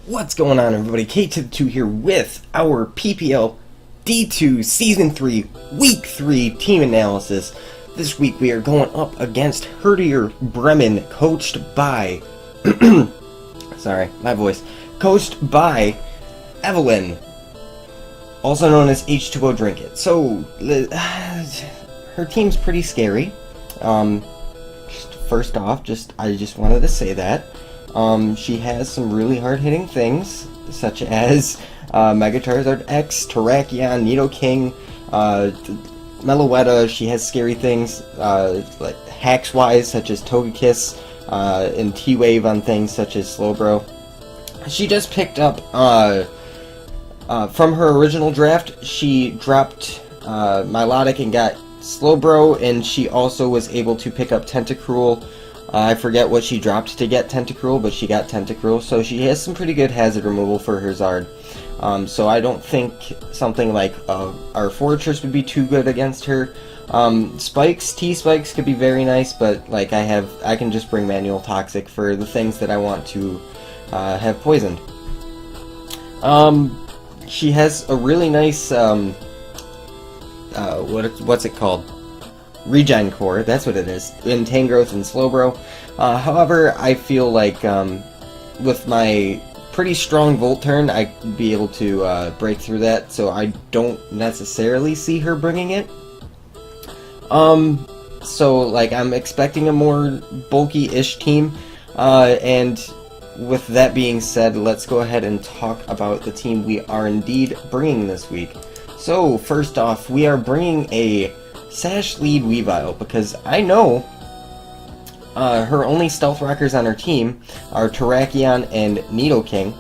What's going on, everybody? K2 here with our PPL D2 Season 3 Week 3 team analysis. This week we are going up against Herdier Bremen, coached by sorry, my voice. Coached by Evelyn, also known as H2O Drink It. So her team's pretty scary. First off, I just wanted to say that. She has some really hard-hitting things, such as Mega Charizard X, Terrakion, Nidoking, Meloetta. She has scary things, like hacks-wise, such as Togekiss, and T-Wave on things such as Slowbro. She just picked up, from her original draft, she dropped Milotic and got Slowbro, and she also was able to pick up Tentacruel. I forget what she dropped to get Tentacruel, but she got Tentacruel, so she has some pretty good hazard removal for her Zard. So I don't think something like our Fortress would be too good against her. Spikes, T-Spikes could be very nice, but like I can just bring Manual Toxic for the things that I want to have poisoned. She has a really nice, what's it called? Regen Core, that's what it is, in Tangrowth and Slowbro. However, I feel like with my pretty strong Volt Turn, I'd be able to break through that, so I don't necessarily see her bringing it. So like I'm expecting a more bulky-ish team, and with that being said, let's go ahead and talk about the team we are indeed bringing this week. So first off, we are bringing a Sash lead Weavile, because I know her only Stealth Rockers on her team are Terrakion and Nidoking,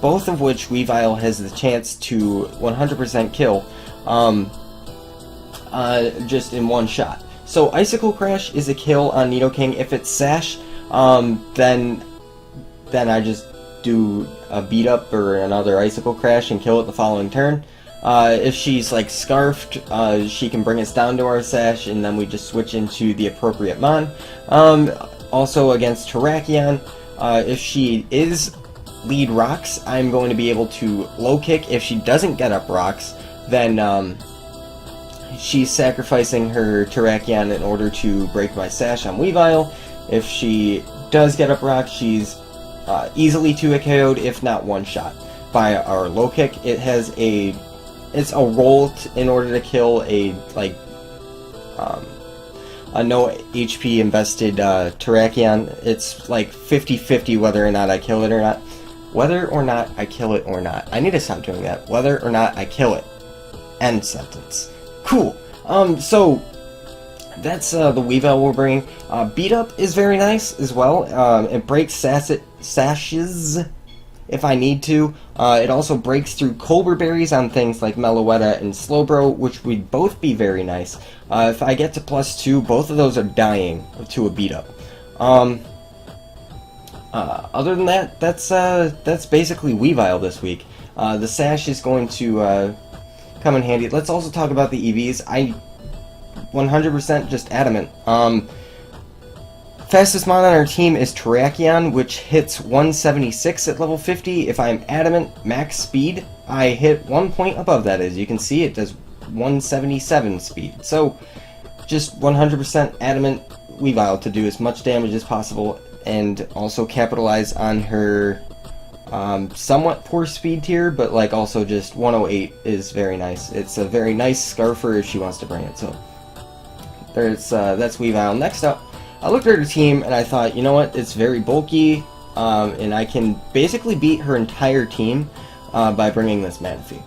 both of which Weavile has the chance to 100% kill just in one shot. So Icicle Crash is a kill on Nidoking. If it's Sash, then I just do a beat up or another Icicle Crash and kill it the following turn. If she's like Scarfed, she can bring us down to our Sash, and then we just switch into the appropriate Mon. Also against Terrakion, if she is lead Rocks, I'm going to be able to low kick. If she doesn't get up Rocks, then she's sacrificing her Terrakion in order to break my Sash on Weavile. If she does get up Rocks, she's easily 2-hit KO'd, if not one shot by our low kick. It's a roll in order to kill a no HP invested Terrakion. It's like 50-50 whether or not I kill it or not. Whether or not I kill it or not. I need to stop doing that. Whether or not I kill it. End sentence. Cool. So that's the Weavile we're bringing. Beat Up is very nice as well. It breaks sashes if I need to. It also breaks through Colbur Berries on things like Meloetta and Slowbro, which would both be very nice. If I get to +2, both of those are dying to a beat up. Other than that, that's basically Weavile this week. The Sash is going to come in handy. Let's also talk about the EVs. I 100% just adamant. Fastest Mon on our team is Terrakion, which hits 176 at level 50. If I'm adamant max speed, I hit 1 point above that. As you can see, it does 177 speed. So, just 100% adamant Weavile to do as much damage as possible, and also capitalize on her somewhat poor speed tier, but like also just 108 is very nice. It's a very nice Scarfer if she wants to bring it. So, that's Weavile. Next up, I looked at her team and I thought, you know what, it's very bulky, and I can basically beat her entire team by bringing this Manaphy.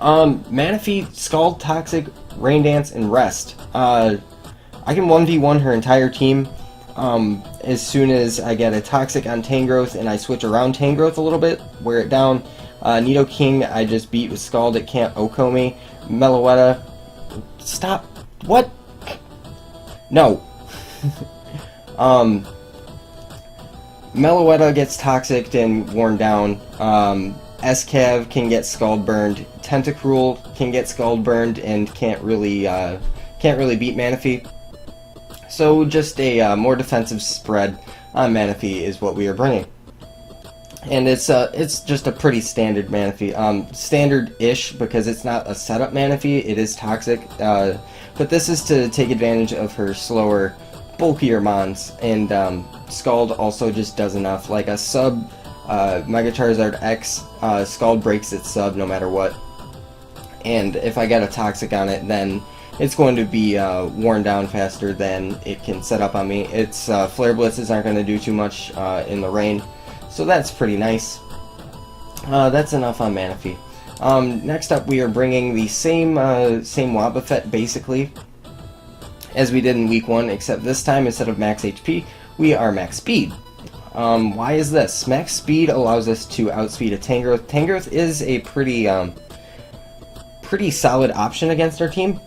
Manaphy, Scald, Toxic, Rain Dance, and Rest. I can 1v1 her entire team as soon as I get a Toxic on Tangrowth and I switch around Tangrowth a little bit, wear it down. Nidoking, I just beat with Scald, it can't OHKO me. Meloetta, stop, what? No. Meloetta gets Toxic and worn down. Escav can get Scald burned. Tentacruel can get Scald burned and can't really beat Manaphy. So just a more defensive spread on Manaphy is what we are bringing. And it's just a pretty standard Manaphy, standard-ish because it's not a setup Manaphy. It is toxic, but this is to take advantage of her slower, bulkier mons. And Scald also just does enough. Like a sub Mega Charizard X, Scald breaks its sub no matter what. And if I get a toxic on it, then it's going to be worn down faster than it can set up on me. Its Flare Blitzes aren't going to do too much in the rain. So that's pretty nice. That's enough on Manaphy. Next up, we are bringing the same Wobbuffet, basically, as we did in week 1, except this time, instead of max HP, we are max speed. Why is this? Max speed allows us to outspeed a Tangrowth. Tangrowth is a pretty solid option against our team.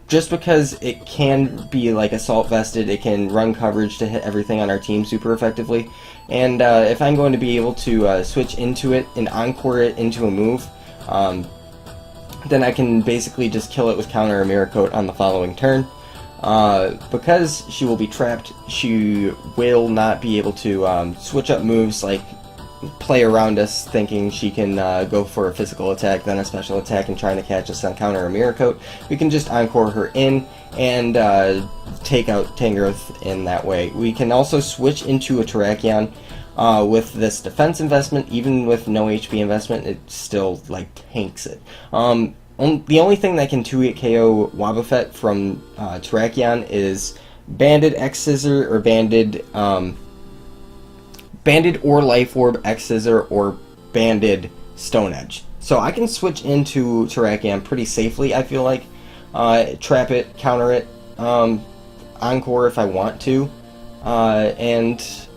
Just because it can be like assault vested, it can run coverage to hit everything on our team super effectively, and if I'm going to be able to switch into it and encore it into a move, then I can basically just kill it with counter or mirror coat on the following turn. Because she will be trapped, she will not be able to switch up moves like play around us thinking she can go for a physical attack, then a special attack, and trying to catch us on counter or mirror coat. We can just encore her in and take out Tangrowth in that way. We can also switch into a Terrakion with this defense investment. Even with no HP investment, it still like tanks it. The only thing that can 2-hit KO Wobbuffet from Terrakion is Banded X Scissor or Banded or Life Orb X Scissor or Banded Stone Edge. So I can switch into Terrakion pretty safely, I feel like. Trap it, counter it, encore if I want to, and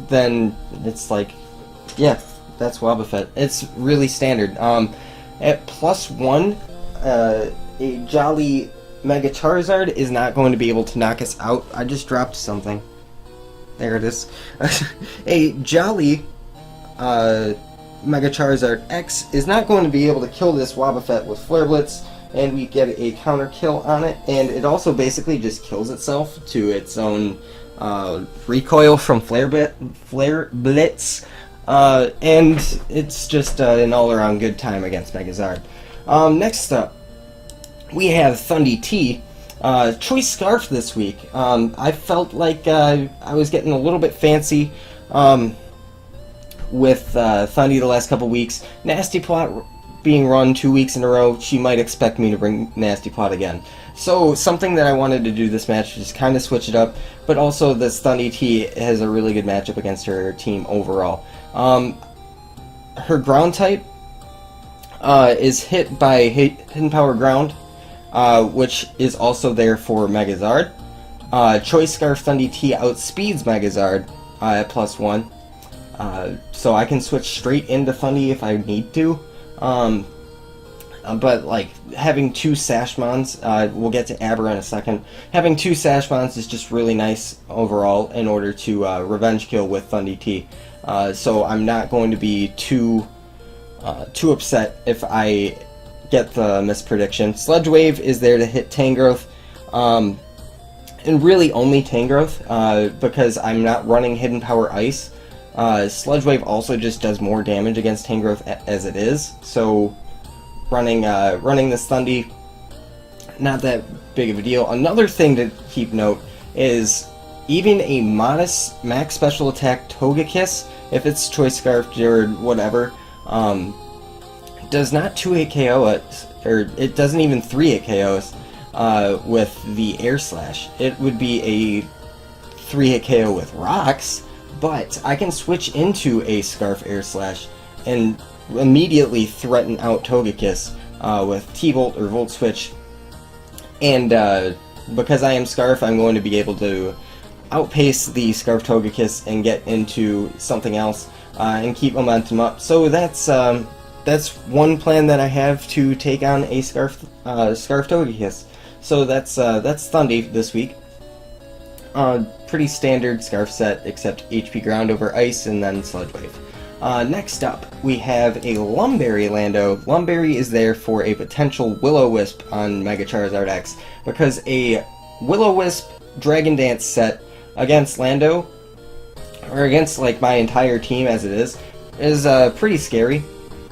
then it's like, yeah, that's Wobbuffet. It's really standard. At +1, a Jolly Mega Charizard is not going to be able to knock us out. I just dropped something. There it is. A Jolly Mega Charizard X is not going to be able to kill this Wobbuffet with Flare Blitz, and we get a counter kill on it, and it also basically just kills itself to its own recoil from Flare Blitz, and it's just an all-around good time against Megazard. Next up, we have Thundy T. Choice Scarf this week. I felt like I was getting a little bit fancy with Thundy the last couple weeks. Nasty Plot being run 2 weeks in a row, she might expect me to bring Nasty Plot again. So something that I wanted to do this match, just kind of switch it up, but also this Thundy T has a really good matchup against her team overall. Her ground type is hit by Hidden Power Ground, which is also there for Megazard. Choice Scarf Thundy T outspeeds Megazard at +1, so I can switch straight into Thundy if I need to. But like having 2 Sashmons, we'll get to Aber in a second. Having 2 Sashmons is just really nice overall in order to revenge kill with Thundy T. So I'm not going to be too upset if I get the misprediction. Sludge Wave is there to hit Tangrowth, and really only Tangrowth, because I'm not running Hidden Power Ice. Sludge Wave also just does more damage against Tangrowth as it is, so running this Thundy, not that big of a deal. Another thing to keep note is even a modest max special attack Togekiss, if it's Choice Scarfed or whatever, does not 2-hit KO it, or it doesn't even 3-hit KOs with the Air Slash. It would be a 3-hit KO with Rocks, but I can switch into a Scarf Air Slash and immediately threaten out Togekiss with T-Volt or Volt Switch, and because I am Scarf, I'm going to be able to outpace the Scarf Togekiss and get into something else and keep momentum up. So that's one plan that I have to take on a Scarf Togekiss. So that's Thundy this week. Pretty standard Scarf set, except HP Ground over Ice and then Sludge Wave. Next up, we have a Lumberry Lando. Lumberry is there for a potential Will-O-Wisp on Mega Charizard X, because a Will-O-Wisp Dragon Dance set against Lando, or against like my entire team as it is pretty scary,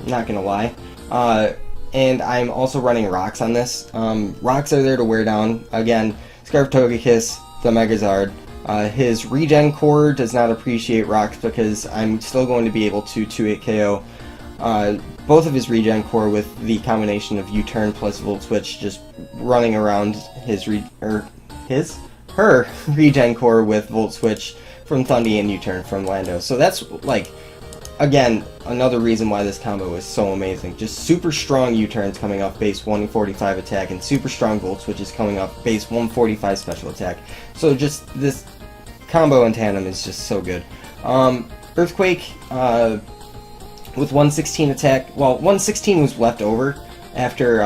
not gonna lie. And I'm also running rocks on this. Rocks are there to wear down, again, Scarf Togekiss, the Megazard. His regen core does not appreciate rocks because I'm still going to be able to 2-hit KO both of his regen core with the combination of U-turn plus Volt Switch, just running around her regen core with Volt Switch from Thundy and U-turn from Lando. So that's like, again, another reason why this combo is so amazing. Just super strong U-turns coming off base 145 attack, and super strong Volt Switches coming off base 145 special attack. So just this combo in tandem is just so good. Earthquake with 116 attack. Well, 116 was left over after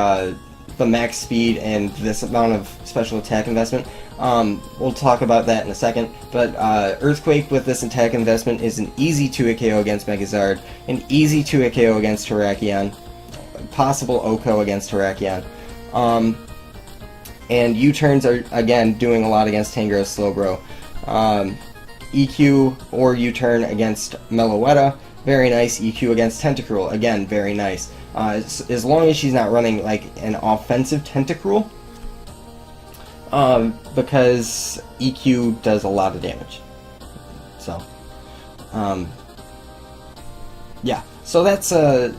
the max speed and this amount of special attack investment. We'll talk about that in a second, but Earthquake with this attack investment is an easy 2-hit KO against Megazard, an easy 2-hit KO against Terrakion, possible OHKO against Terrakion, and U-turns are, again, doing a lot against Tangrowth Slowbro. EQ or U-turn against Meloetta, very nice. EQ against Tentacruel, again, very nice. As long as she's not running like an offensive Tentacruel, because EQ does a lot of damage. So, yeah. So that's the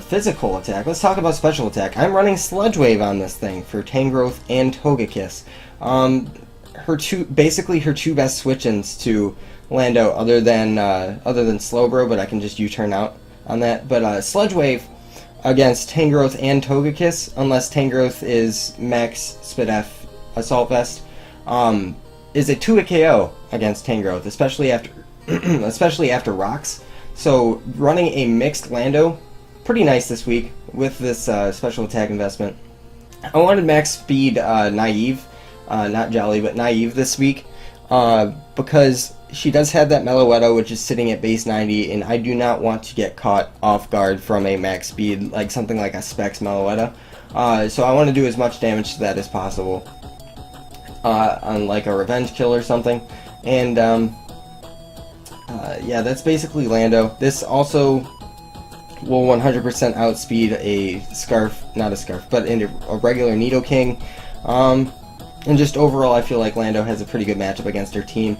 physical attack. Let's talk about special attack. I'm running Sludge Wave on this thing for Tangrowth and Togekiss. Basically her two best switch-ins to Lando, other than Slowbro, but I can just U-turn out on that. But Sludge Wave against Tangrowth and Togekiss, unless Tangrowth is Max Spidef Assault Vest, is a 2-hit KO against Tangrowth, especially after rocks. So running a mixed Lando, pretty nice this week with this special attack investment. I wanted max speed Naive, not Jolly, but Naive this week, because she does have that Meloetta, which is sitting at base 90, and I do not want to get caught off guard from a max speed, like something like a Specs Meloetta. So I want to do as much damage to that as possible, on like a revenge kill or something. And yeah, that's basically Lando. This also will 100% outspeed a Scarf, not a Scarf, but a regular Nidoking. And just overall, I feel like Lando has a pretty good matchup against her team.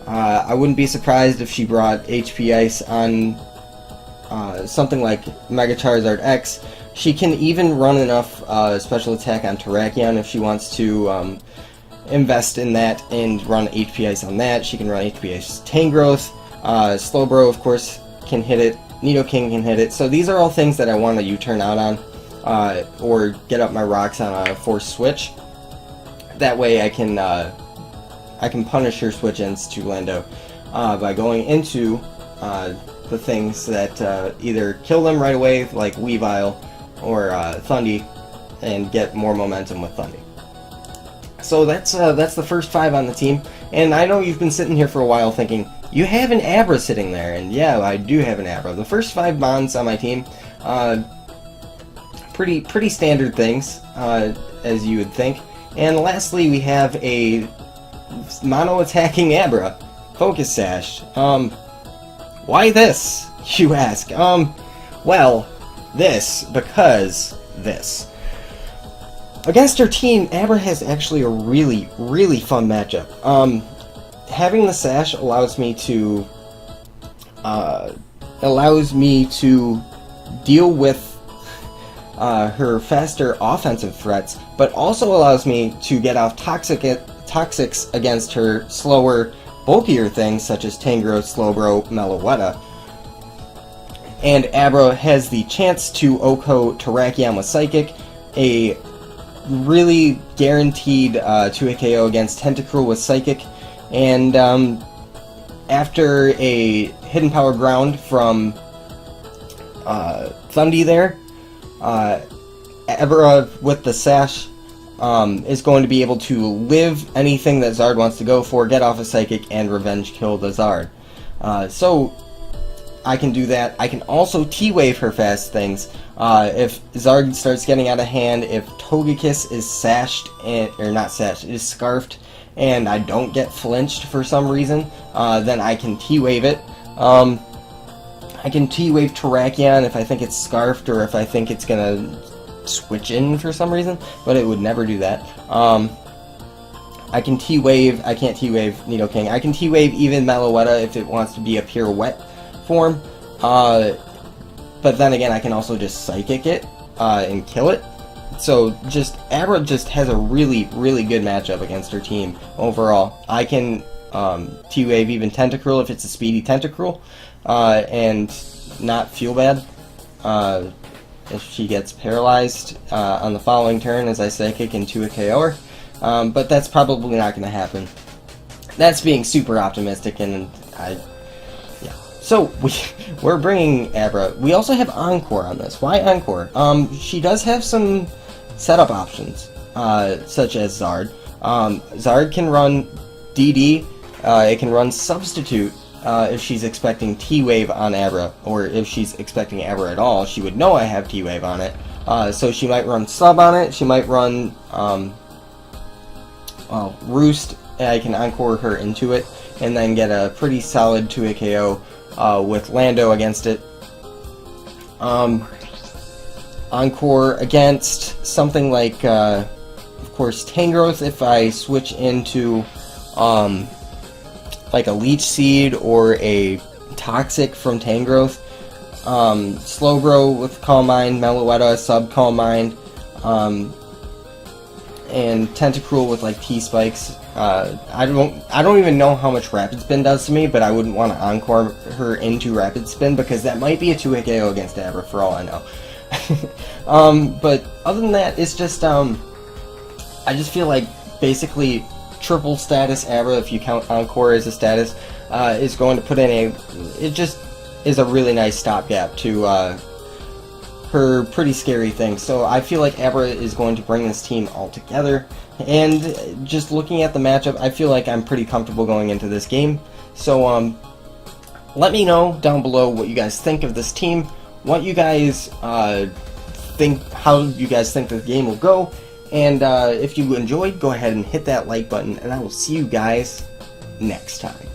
I wouldn't be surprised if she brought HP Ice on something like Mega Charizard X. She can even run enough special attack on Terrakion if she wants to invest in that and run HP Ice on that. She can run HP Ice Tangrowth. Slowbro, of course, can hit it. Nidoking can hit it. So these are all things that I want to U-turn out on, or get up my rocks on a force switch. That way I can punish her switch-ins to Lando by going into the things that either kill them right away, like Weavile or Thundy, and get more momentum with Thundy. So that's the first 5 on the team, and I know you've been sitting here for a while thinking, you have an Abra sitting there, and yeah, I do have an Abra. The first 5 Mons on my team, pretty standard things, as you would think. And lastly, we have a mono-attacking Abra, Focus Sash. Why this, you ask? Well, because this. Against her team, Abra has actually a really, really fun matchup. Having the Sash allows me to deal with her faster offensive threats, but also allows me to get off Toxics against her slower, bulkier things such as Tangrowth, Slowbro, Meloetta. And Abra has the chance to OHKO Terrakion with Psychic, a really guaranteed 2-hit KO against Tentacruel with Psychic, and after a Hidden Power Ground from Thundy there, Abra with the Sash is going to be able to live anything that Zard wants to go for, get off a Psychic, and revenge kill the Zard. So I can do that. I can also T-Wave her fast things. If Zard starts getting out of hand, if Togekiss is sashed, or not sashed, is scarfed, and I don't get flinched for some reason, then I can T-Wave it. I can T-Wave Terrakion if I think it's Scarfed or if I think it's gonna switch in for some reason, but it would never do that. I can T-Wave, I can't T-Wave Nidoking. I can T-Wave even Meloetta if it wants to be a pure wet form, but then again I can also just Psychic it and kill it. So just Abra just has a really, really good matchup against her team overall. I can T-Wave even Tentacruel if it's a speedy Tentacruel, and not feel bad if she gets paralyzed on the following turn as I Psychic into a KO'er. But that's probably not going to happen. That's being super optimistic, and yeah. So we're bringing Abra. We also have Encore on this. Why Encore? She does have some setup options, such as Zard. Zard can run DD. It can run Substitute if she's expecting T-Wave on Abra, or if she's expecting Abra at all. She would know I have T-Wave on it. So she might run Sub on it. She might run Roost. I can Encore her into it, and then get a pretty solid 2-hit KO with Lando against it. Encore against something like, of course, Tangrowth if I switch into like a Leech Seed or a Toxic from Tangrowth. Slowbro with Calm Mind, Meloetta, Sub Calm Mind, and Tentacruel with like T-Spikes. I don't even know how much Rapid Spin does to me, but I wouldn't want to Encore her into Rapid Spin because that might be a 2-hit KO against Abra for all I know. But other than that, it's just I just feel like basically triple status Abra, if you count Encore as a status, is going to put in it just is a really nice stopgap to her pretty scary thing. So I feel like Abra is going to bring this team all together, and just looking at the matchup, I feel like I'm pretty comfortable going into this game. So let me know down below what you guys think of this team, what you guys think, how you guys think the game will go, and if you enjoyed, go ahead and hit that like button, and I will see you guys next time.